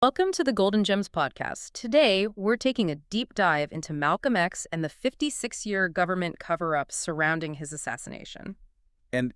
Welcome to the Golden Gems podcast. Today, we're taking a deep dive into Malcolm X and the 56-year government cover-up surrounding his assassination. And,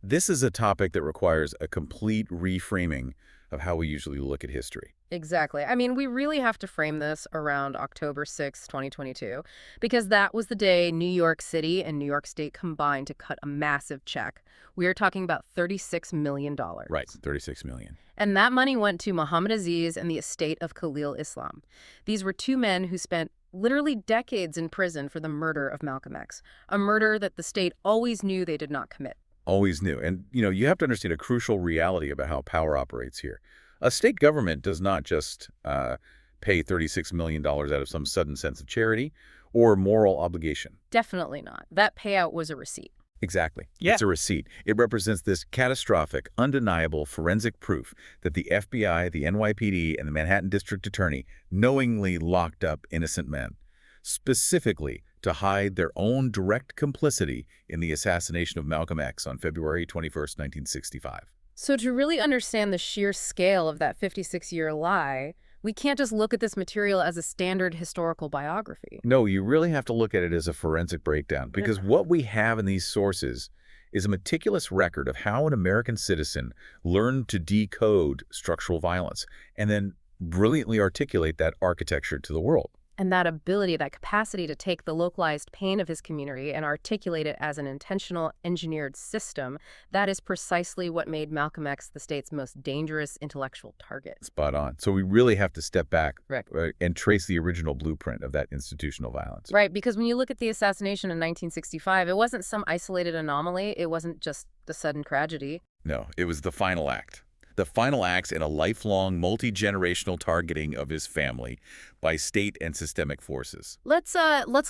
this is a topic that requires a complete reframing of how we usually look at history. Exactly. I mean, we really have to frame this around October 6, 2022, because that was the day New York City and New York State combined to cut a massive check. We are talking about $36 million. Right, 36 million. And that money went to Muhammad Aziz and the estate of Khalil Islam. These were two men who spent literally decades in prison for the murder of Malcolm X, a murder that the state always knew they did not commit. Always knew. And, you have to understand a crucial reality about how power operates here. A state government does not just pay $36 million out of some sudden sense of charity or moral obligation. Definitely not. That payout was a receipt. Exactly. Yeah. It's a receipt. It represents this catastrophic, undeniable forensic proof that the FBI, the NYPD, and the Manhattan District Attorney knowingly locked up innocent men, specifically to hide their own direct complicity in the assassination of Malcolm X on February 21st, 1965. So to really understand the sheer scale of that 56-year lie, we can't just look at this material as a standard historical biography. No, you really have to look at it as a forensic breakdown, because what we have in these sources is a meticulous record of how an American citizen learned to decode structural violence and then brilliantly articulate that architecture to the world. And that ability, that capacity to take the localized pain of his community and articulate it as an intentional, engineered system, that is precisely what made Malcolm X the state's most dangerous intellectual target. Spot on. So we really have to step back Right. And trace the original blueprint of that institutional violence. Right, because when you look at the assassination in 1965, it wasn't some isolated anomaly. It wasn't just the sudden tragedy. No, it was the final act. The final acts in a lifelong, multi-generational targeting of his family by state and systemic forces. Let's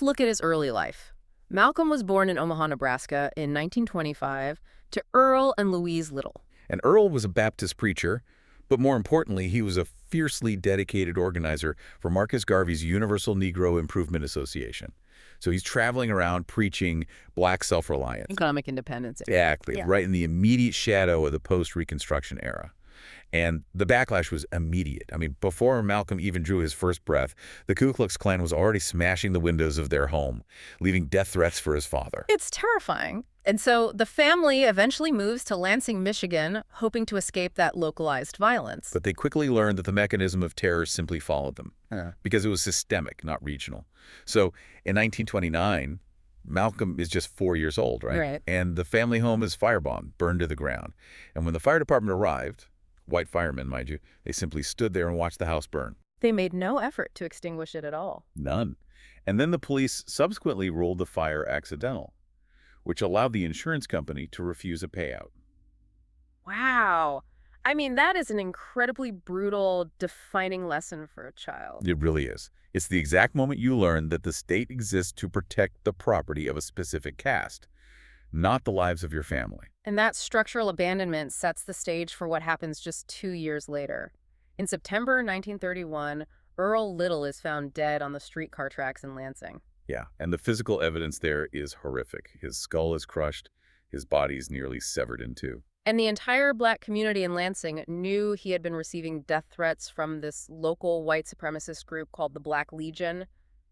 look at his early life. Malcolm was born in Omaha, Nebraska in 1925 to Earl and Louise Little. And Earl was a Baptist preacher, but more importantly, he was a fiercely dedicated organizer for Marcus Garvey's Universal Negro Improvement Association. So he's traveling around preaching black self-reliance. Economic independence. Exactly, Yeah. right in the immediate shadow of the post-Reconstruction era. And the backlash was immediate. I mean, before Malcolm even drew his first breath, the Ku Klux Klan was already smashing the windows of their home, leaving death threats for his father. It's terrifying. And so the family eventually moves to Lansing, Michigan, hoping to escape that localized violence. But they quickly learned that the mechanism of terror simply followed them, because it was systemic, not regional. So in 1929, Malcolm is just 4 years old, right? Right. And the family home is firebombed, burned to the ground. And when the fire department arrived, white firemen, mind you, they simply stood there and watched the house burn. They made no effort to extinguish it at all. None. And then the police subsequently ruled the fire accidental, which allowed the insurance company to refuse a payout. Wow. I mean, that is an incredibly brutal, defining lesson for a child. It really is. It's the exact moment you learn that the state exists to protect the property of a specific caste, not the lives of your family. And that structural abandonment sets the stage for what happens just 2 years later. In September 1931, Earl Little is found dead on the streetcar tracks in Lansing. Yeah, and the physical evidence there is horrific. His skull is crushed, his body is nearly severed in two. And the entire black community in Lansing knew he had been receiving death threats from this local white supremacist group called the Black Legion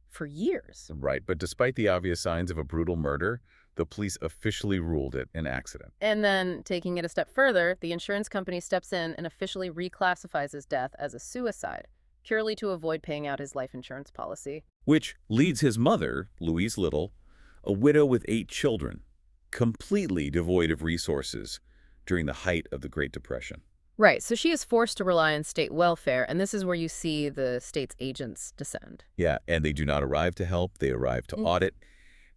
for years. Right, but despite the obvious signs of a brutal murder, the police officially ruled it an accident. And then, taking it a step further, the insurance company steps in and officially reclassifies his death as a suicide, purely to avoid paying out his life insurance policy. Which leads his mother, Louise Little, a widow with 8 children, completely devoid of resources during the height of the Great Depression. Right, so she is forced to rely on state welfare, and this is where you see the state's agents descend. Yeah, and they do not arrive to help, they arrive to audit.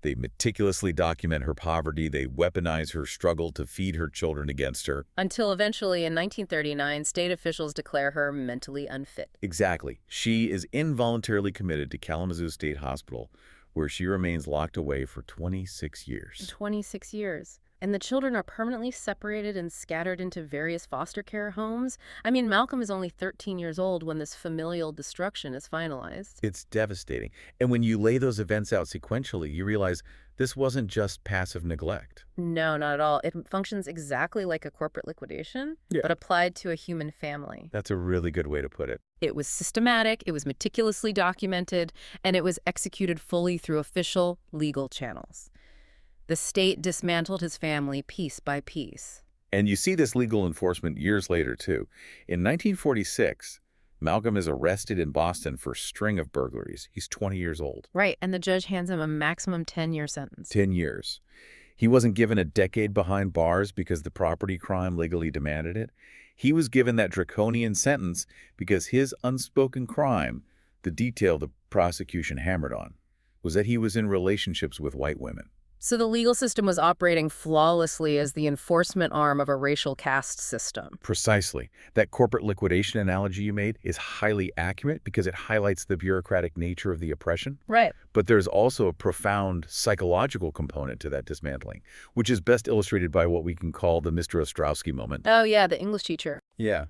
They meticulously document her poverty. They weaponize her struggle to feed her children against her. Until eventually, in 1939, state officials declare her mentally unfit. Exactly. She is involuntarily committed to Kalamazoo State Hospital, where she remains locked away for 26 years. 26 years. and the children are permanently separated and scattered into various foster care homes. I mean, Malcolm is only 13 years old when this familial destruction is finalized. It's devastating. And when you lay those events out sequentially, you realize this wasn't just passive neglect. No, not at all. It functions exactly like a corporate liquidation, Yeah. but applied to a human family. That's a really good way to put it. It was systematic, it was meticulously documented, and it was executed fully through official legal channels. The state dismantled his family piece by piece. And you see this legal enforcement years later, too. In 1946, Malcolm is arrested in Boston for a string of burglaries. He's 20 years old. Right, and the judge hands him a maximum 10-year sentence. 10 years. He wasn't given a decade behind bars because the property crime legally demanded it. He was given that draconian sentence because his unspoken crime, the detail the prosecution hammered on, was that he was in relationships with white women. So the legal system was operating flawlessly as the enforcement arm of a racial caste system. Precisely. That corporate liquidation analogy you made is highly accurate because it highlights the bureaucratic nature of the oppression. Right. But there's also a profound psychological component to that dismantling, which is best illustrated by what we can call the Mr. Ostrowski moment. Oh, yeah, the English teacher. Yeah.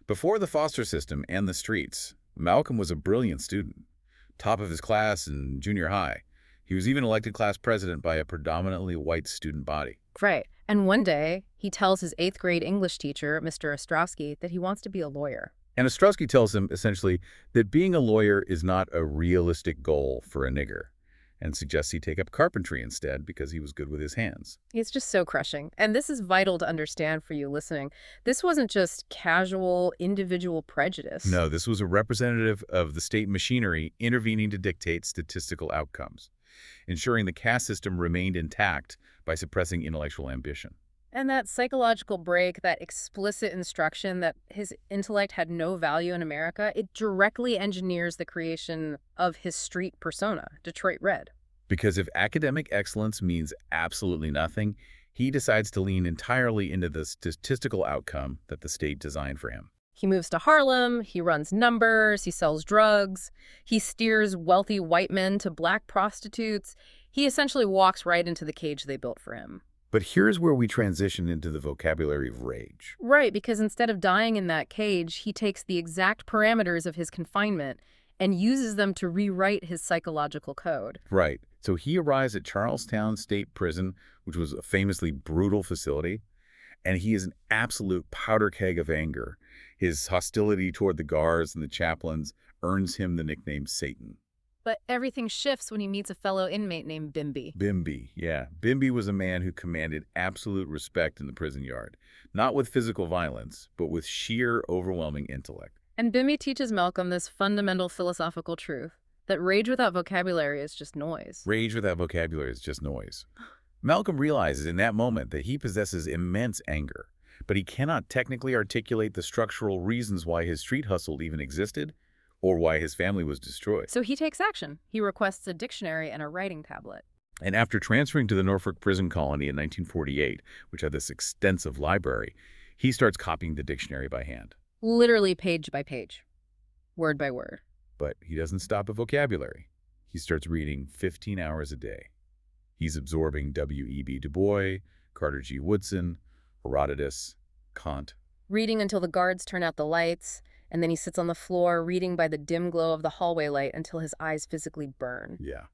Before the foster system and the streets, Malcolm was a brilliant student, top of his class in junior high. He was even elected class president by a predominantly white student body. Right. And one day, he tells his 8th grade English teacher, Mr. Ostrowski, that he wants to be a lawyer. And Ostrowski tells him, essentially, that being a lawyer is not a realistic goal for a nigger, and suggests he take up carpentry instead because he was good with his hands. It's just so crushing. And this is vital to understand for you listening. This wasn't just casual, individual prejudice. No, this was a representative of the state machinery intervening to dictate statistical outcomes, ensuring the caste system remained intact by suppressing intellectual ambition. And that psychological break, that explicit instruction that his intellect had no value in America, it directly engineers the creation of his street persona, Detroit Red. Because if academic excellence means absolutely nothing, he decides to lean entirely into the statistical outcome that the state designed for him. He moves to Harlem, he runs numbers, he sells drugs, he steers wealthy white men to black prostitutes. He essentially walks right into the cage they built for him. But here's where we transition into the vocabulary of rage. Right, because instead of dying in that cage, he takes the exact parameters of his confinement and uses them to rewrite his psychological code. Right. So he arrives at Charlestown State Prison, which was a famously brutal facility, and he is an absolute powder keg of anger. His hostility toward the guards and the chaplains earns him the nickname Satan. But everything shifts when he meets a fellow inmate named Bimby. Bimby, yeah. Bimby was a man who commanded absolute respect in the prison yard, not with physical violence, but with sheer, overwhelming intellect. And Bimby teaches Malcolm this fundamental philosophical truth, that rage without vocabulary is just noise. Rage without vocabulary is just noise. Malcolm realizes in that moment that he possesses immense anger, but he cannot technically articulate the structural reasons why his street hustle even existed, or why his family was destroyed. So he takes action. He requests a dictionary and a writing tablet. And after transferring to the Norfolk prison colony in 1948, which had this extensive library, he starts copying the dictionary by hand. Literally page by page, word by word. But he doesn't stop at vocabulary. He starts reading 15 hours a day. He's absorbing W.E.B. Du Bois, Carter G. Woodson, Herodotus, Kant. Reading until the guards turn out the lights, and then he sits on the floor reading by the dim glow of the hallway light until his eyes physically burn. Yeah.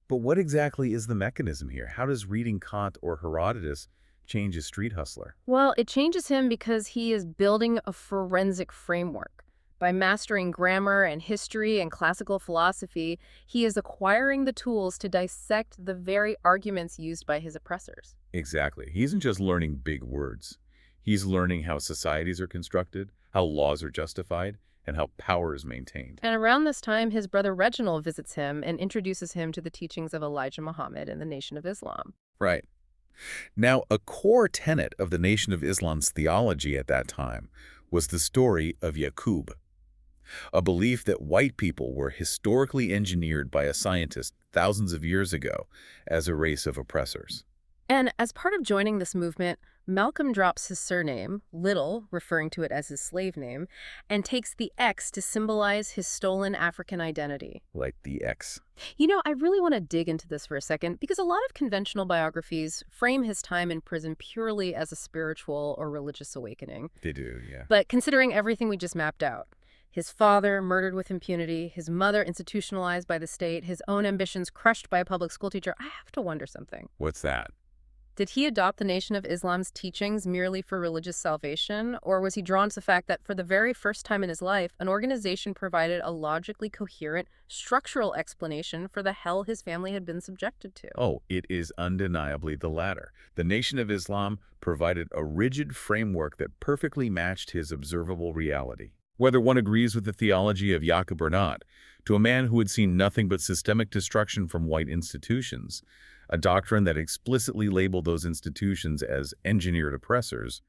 But what exactly is the mechanism here? How does reading Kant or Herodotus change a street hustler? Well, it changes him because he is building a forensic framework. By mastering grammar and history and classical philosophy, he is acquiring the tools to dissect the very arguments used by his oppressors. Exactly. He isn't just learning big words. He's learning how societies are constructed, how laws are justified, and how power is maintained. And around this time, his brother Reginald visits him and introduces him to the teachings of Elijah Muhammad and the Nation of Islam. Right. Now, a core tenet of the Nation of Islam's theology at that time was the story of Yaqub, a belief that white people were historically engineered by a scientist thousands of years ago as a race of oppressors. And as part of joining this movement, Malcolm drops his surname, Little, referring to it as his slave name, and takes the X to symbolize his stolen African identity. Like the X. I really want to dig into this for a second because a lot of conventional biographies frame his time in prison purely as a spiritual or religious awakening. They do, yeah. But considering everything we just mapped out, his father murdered with impunity, his mother institutionalized by the state, his own ambitions crushed by a public school teacher, I have to wonder something. What's that? Did he adopt the Nation of Islam's teachings merely for religious salvation, or was he drawn to the fact that for the very first time in his life, an organization provided a logically coherent, structural explanation for the hell his family had been subjected to? Oh, it is undeniably the latter. The Nation of Islam provided a rigid framework that perfectly matched his observable reality. Whether one agrees with the theology of Yaqub or not, to a man who had seen nothing but systemic destruction from white institutions, a doctrine that explicitly labeled those institutions as engineered oppressors,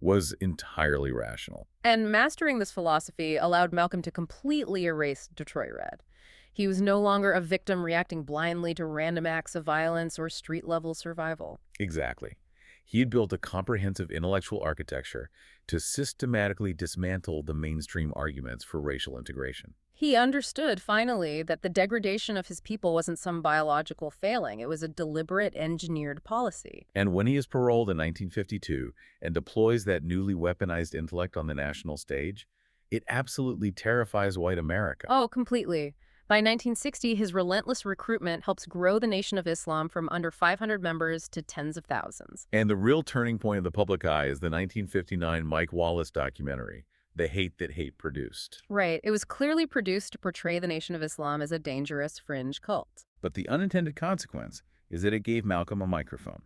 was entirely rational. And mastering this philosophy allowed Malcolm to completely erase Detroit Red. He was no longer a victim reacting blindly to random acts of violence or street-level survival. Exactly. He had built a comprehensive intellectual architecture to systematically dismantle the mainstream arguments for racial integration. He understood, finally, that the degradation of his people wasn't some biological failing. It was a deliberate, engineered policy. And when he is paroled in 1952 and deploys that newly weaponized intellect on the national stage, it absolutely terrifies white America. Oh, completely. By 1960, his relentless recruitment helps grow the Nation of Islam from under 500 members to tens of thousands. And the real turning point of the public eye is the 1959 Mike Wallace documentary, The Hate That Hate Produced. Right. It was clearly produced to portray the Nation of Islam as a dangerous fringe cult. But the unintended consequence is that it gave Malcolm a microphone,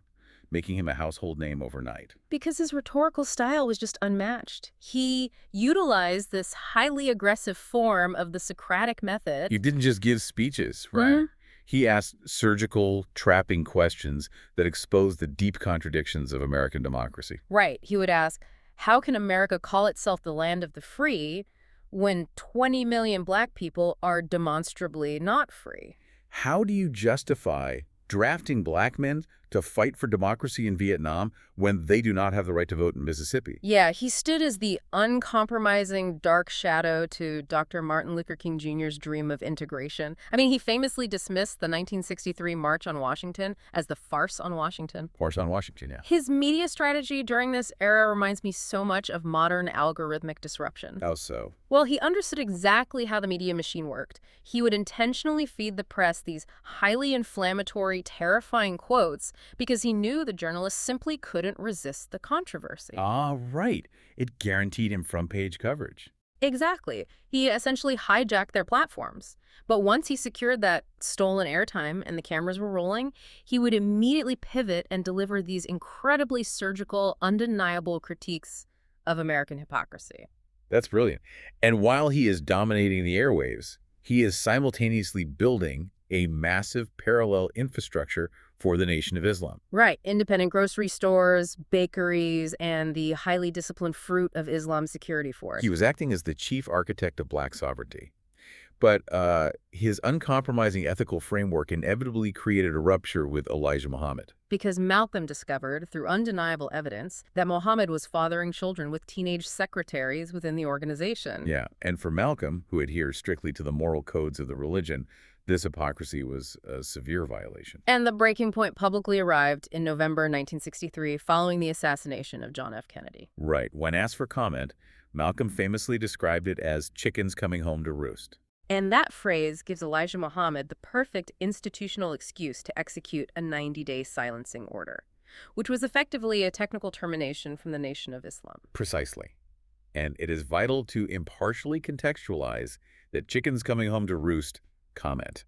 making him a household name overnight. Because his rhetorical style was just unmatched. He utilized this highly aggressive form of the Socratic method. He didn't just give speeches, right? Mhm. He asked surgical, trapping questions that exposed the deep contradictions of American democracy. Right. He would ask, how can America call itself the land of the free when 20 million black people are demonstrably not free? How do you justify drafting black men to fight for democracy in Vietnam when they do not have the right to vote in Mississippi? Yeah, he stood as the uncompromising dark shadow to Dr. Martin Luther King Jr.'s dream of integration. I mean, he famously dismissed the 1963 March on Washington as the farce on Washington. Farce on Washington, yeah. His media strategy during this era reminds me so much of modern algorithmic disruption. How so? Well, he understood exactly how the media machine worked. He would intentionally feed the press these highly inflammatory, terrifying quotes because he knew the journalists simply couldn't resist the controversy. Ah, right. It guaranteed him front-page coverage. Exactly. He essentially hijacked their platforms. But once he secured that stolen airtime and the cameras were rolling, he would immediately pivot and deliver these incredibly surgical, undeniable critiques of American hypocrisy. That's brilliant. And while he is dominating the airwaves, he is simultaneously building a massive parallel infrastructure for the Nation of Islam. Right. Independent grocery stores, bakeries, and the highly disciplined fruit of Islam's security force. He was acting as the chief architect of black sovereignty. But his uncompromising ethical framework inevitably created a rupture with Elijah Muhammad. Because Malcolm discovered, through undeniable evidence, that Muhammad was fathering children with teenage secretaries within the organization. Yeah, and for Malcolm, who adheres strictly to the moral codes of the religion, this hypocrisy was a severe violation. And the breaking point publicly arrived in November 1963 following the assassination of John F. Kennedy. Right. When asked for comment, Malcolm famously described it as chickens coming home to roost. And that phrase gives Elijah Muhammad the perfect institutional excuse to execute a 90-day silencing order, which was effectively a technical termination from the Nation of Islam. Precisely. And it is vital to impartially contextualize that chickens coming home to roost comment.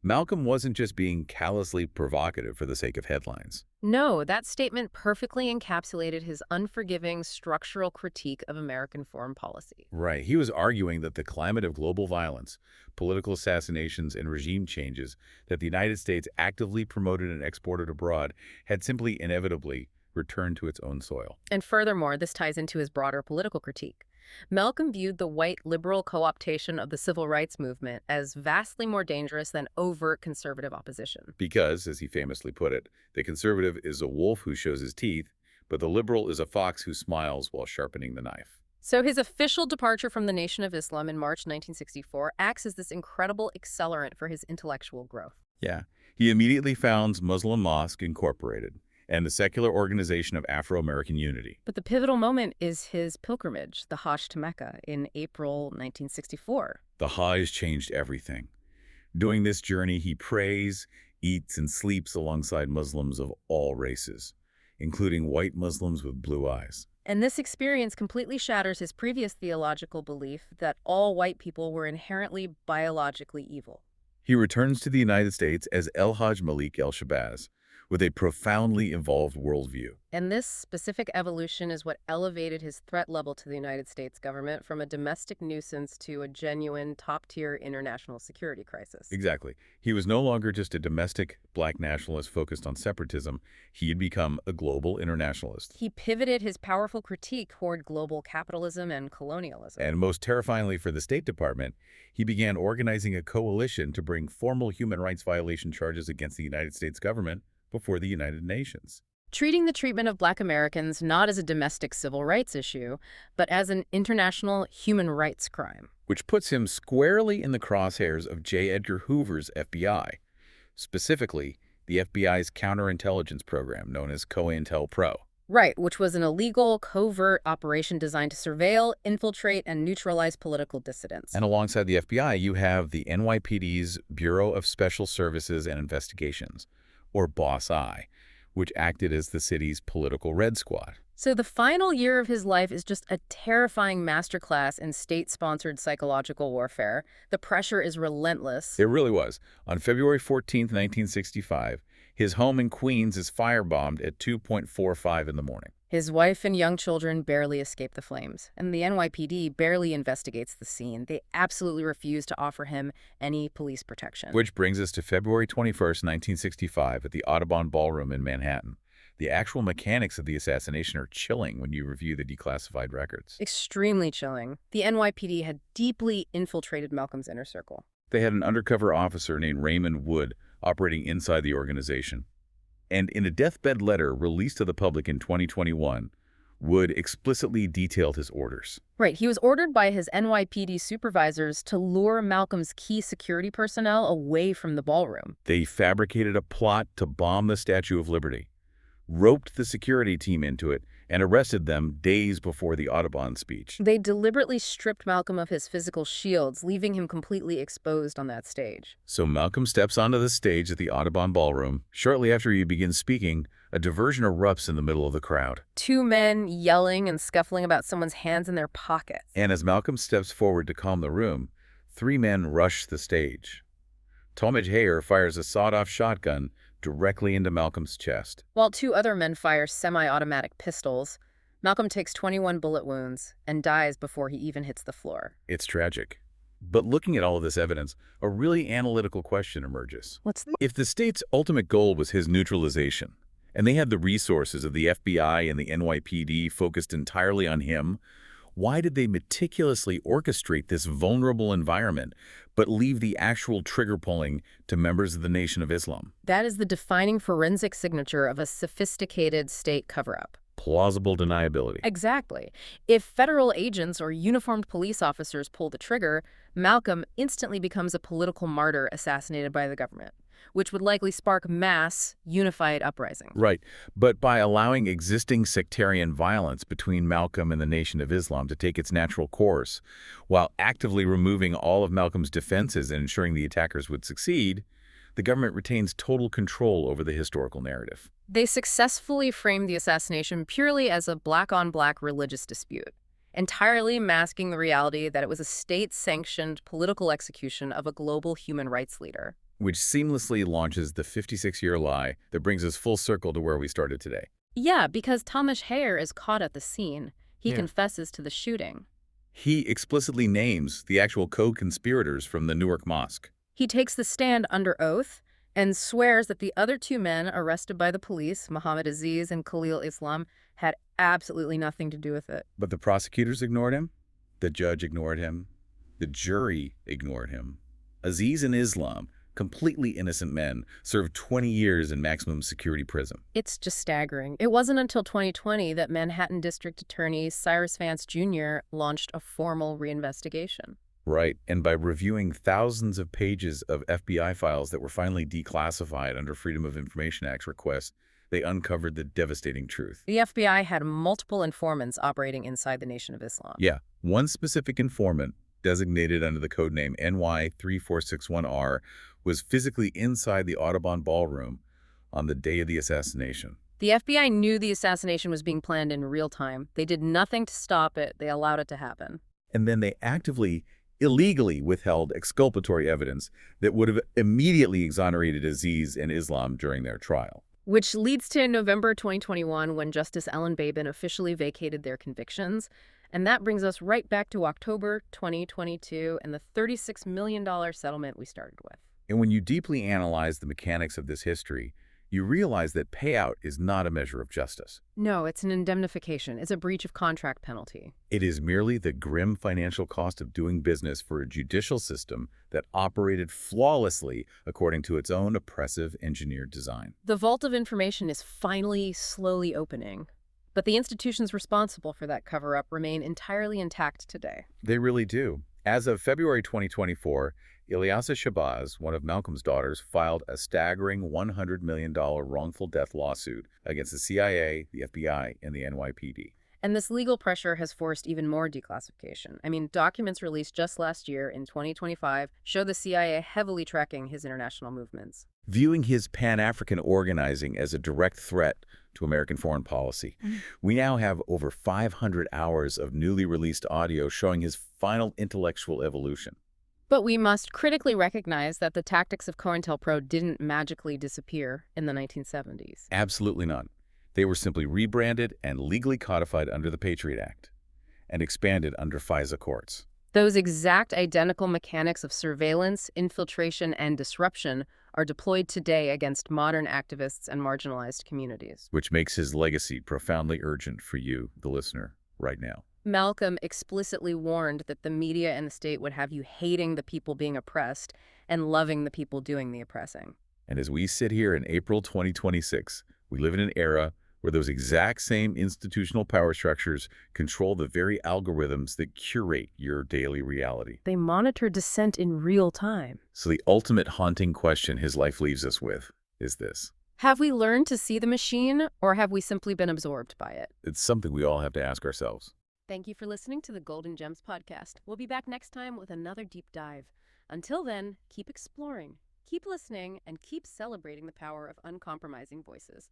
Malcolm wasn't just being callously provocative for the sake of headlines. No, that statement perfectly encapsulated his unforgiving structural critique of American foreign policy. Right. He was arguing that the climate of global violence, political assassinations, and regime changes that the United States actively promoted and exported abroad had simply inevitably returned to its own soil. And furthermore, this ties into his broader political critique. Malcolm viewed the white liberal co-optation of the civil rights movement as vastly more dangerous than overt conservative opposition. Because, as he famously put it, the conservative is a wolf who shows his teeth, but the liberal is a fox who smiles while sharpening the knife. So his official departure from the Nation of Islam in March 1964 acts as this incredible accelerant for his intellectual growth. Yeah. He immediately founds Muslim Mosque Incorporated and the Secular Organization of Afro-American Unity. But the pivotal moment is his pilgrimage, the Hajj to Mecca, in April 1964. The Hajj changed everything. During this journey, he prays, eats, and sleeps alongside Muslims of all races, including white Muslims with blue eyes. And this experience completely shatters his previous theological belief that all white people were inherently biologically evil. He returns to the United States as El Hajj Malik El-Shabazz, with a profoundly evolved worldview. And this specific evolution is what elevated his threat level to the United States government from a domestic nuisance to a genuine top-tier international security crisis. Exactly. He was no longer just a domestic black nationalist focused on separatism. He had become a global internationalist. He pivoted his powerful critique toward global capitalism and colonialism. And most terrifyingly for the State Department, he began organizing a coalition to bring formal human rights violation charges against the United States government before the United Nations. Treating the treatment of Black Americans not as a domestic civil rights issue, but as an international human rights crime. Which puts him squarely in the crosshairs of J. Edgar Hoover's FBI, specifically the FBI's counterintelligence program known as COINTELPRO. Right, which was an illegal, covert operation designed to surveil, infiltrate, and neutralize political dissidents. And alongside the FBI, you have the NYPD's Bureau of Special Services and Investigations, or BOSS-I, which acted as the city's political red squad. So the final year of his life is just a terrifying masterclass in state-sponsored psychological warfare. The pressure is relentless. It really was. On February 14, 1965, his home in Queens is firebombed at 2:45 in the morning. His wife and young children barely escape the flames, and the NYPD barely investigates the scene. They absolutely refuse to offer him any police protection. Which brings us to February 21st, 1965, at the Audubon Ballroom in Manhattan. The actual mechanics of the assassination are chilling when you review the declassified records. Extremely chilling. The NYPD had deeply infiltrated Malcolm's inner circle. They had an undercover officer named Raymond Wood operating inside the organization. And in a deathbed letter released to the public in 2021, Wood explicitly detailed his orders. Right, he was ordered by his NYPD supervisors to lure Malcolm's key security personnel away from the ballroom. They fabricated a plot to bomb the Statue of Liberty, roped the security team into it, and arrested them days before the Audubon speech. They deliberately stripped Malcolm of his physical shields, leaving him completely exposed on that stage. So Malcolm steps onto the stage at the Audubon Ballroom. Shortly after he begins speaking, a diversion erupts in the middle of the crowd. Two men yelling and scuffling about someone's hands in their pockets. And as Malcolm steps forward to calm the room, three men rush the stage. Talmadge Hayer fires a sawed-off shotgun directly into Malcolm's chest. While two other men fire semi-automatic pistols, Malcolm takes 21 bullet wounds and dies before he even hits the floor. It's tragic. But looking at all of this evidence, a really analytical question emerges. What's that? If the state's ultimate goal was his neutralization, and they had the resources of the FBI and the NYPD focused entirely on him, why did they meticulously orchestrate this vulnerable environment, but leave the actual trigger pulling to members of the Nation of Islam? That is the defining forensic signature of a sophisticated state cover-up. Plausible deniability. Exactly. If federal agents or uniformed police officers pull the trigger, Malcolm instantly becomes a political martyr assassinated by the government, which would likely spark mass, unified uprising. Right. But by allowing existing sectarian violence between Malcolm and the Nation of Islam to take its natural course, while actively removing all of Malcolm's defenses and ensuring the attackers would succeed, the government retains total control over the historical narrative. They successfully framed the assassination purely as a black-on-black religious dispute, entirely masking the reality that it was a state-sanctioned political execution of a global human rights leader. Which seamlessly launches the 56-year lie that brings us full circle to where we started today. Yeah, because Talmadge Hayer is caught at the scene. He confesses to the shooting. He explicitly names the actual co-conspirators from the Newark Mosque. He takes the stand under oath and swears that the other two men arrested by the police, Muhammad Aziz and Khalil Islam, had absolutely nothing to do with it. But the prosecutors ignored him. The judge ignored him. The jury ignored him. Aziz and Islam, completely innocent men served 20 years in maximum security prison. It's just staggering. It wasn't until 2020 that Manhattan District Attorney Cyrus Vance Jr. launched a formal reinvestigation. Right, and by reviewing thousands of pages of FBI files that were finally declassified under Freedom of Information Act requests, they uncovered the devastating truth. The FBI had multiple informants operating inside the Nation of Islam. Yeah, one specific informant, designated under the codename NY3461R, was physically inside the Audubon ballroom on the day of the assassination. The FBI knew the assassination was being planned in real time. They did nothing to stop it. They allowed it to happen. And then they actively, illegally withheld exculpatory evidence that would have immediately exonerated Aziz and Islam during their trial. Which leads to November 2021 when Justice Ellen Babin officially vacated their convictions. And that brings us right back to October 2022 and the $36 million settlement we started with. And when you deeply analyze the mechanics of this history, you realize that payout is not a measure of justice. No, it's an indemnification. It's a breach of contract penalty. It is merely the grim financial cost of doing business for a judicial system that operated flawlessly according to its own oppressive engineered design. The vault of information is finally slowly opening. But the institutions responsible for that cover-up remain entirely intact today. They really do. As of February 2024, Ilyasa Shabazz, one of Malcolm's daughters, filed a staggering $100 million wrongful death lawsuit against the CIA, the FBI, and the NYPD. And this legal pressure has forced even more declassification. I mean, documents released just last year in 2025 show the CIA heavily tracking his international movements. Viewing his Pan-African organizing as a direct threat to American foreign policy. We now have over 500 hours of newly released audio showing his final intellectual evolution. But we must critically recognize that the tactics of COINTELPRO didn't magically disappear in the 1970s. Absolutely none. They were simply rebranded and legally codified under the Patriot Act and expanded under FISA courts. Those exact identical mechanics of surveillance, infiltration, and disruption are deployed today against modern activists and marginalized communities. Which makes his legacy profoundly urgent for you, the listener, right now. Malcolm explicitly warned that the media and the state would have you hating the people being oppressed and loving the people doing the oppressing. And as we sit here in April 2026, we live in an era where those exact same institutional power structures control the very algorithms that curate your daily reality. They monitor dissent in real time. So the ultimate haunting question his life leaves us with is this. Have we learned to see the machine, or have we simply been absorbed by it? It's something we all have to ask ourselves. Thank you for listening to the Golden Gems podcast. We'll be back next time with another deep dive. Until then, keep exploring, keep listening, and keep celebrating the power of uncompromising voices.